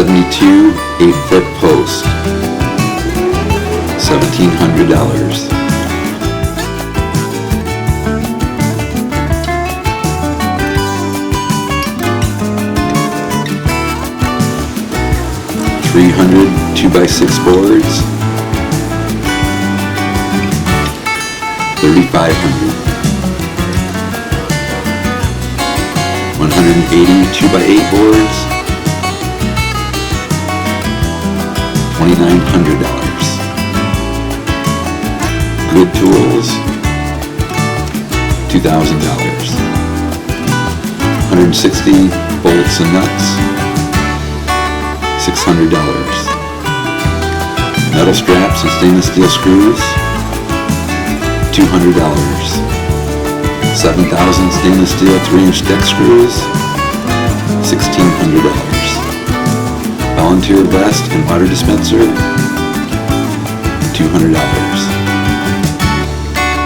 72 8-foot post, $1,700. $300 2x6 boards, $3,500. 180 2x8 boards, $2,900. Good tools, $2,000. 160 bolts and nuts, $600. Metal straps and stainless steel screws, $200. 7,000 stainless steel 3-inch deck screws, $1,600. Volunteer vest and water dispenser, $200.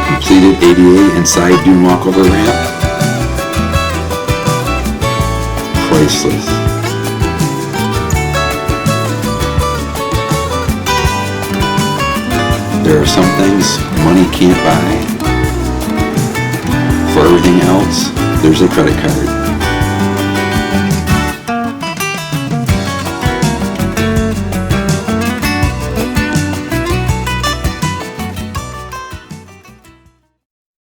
Completed ADA and side dune walkover ramp, priceless. There are some things money can't buy. For everything else, there's a credit card.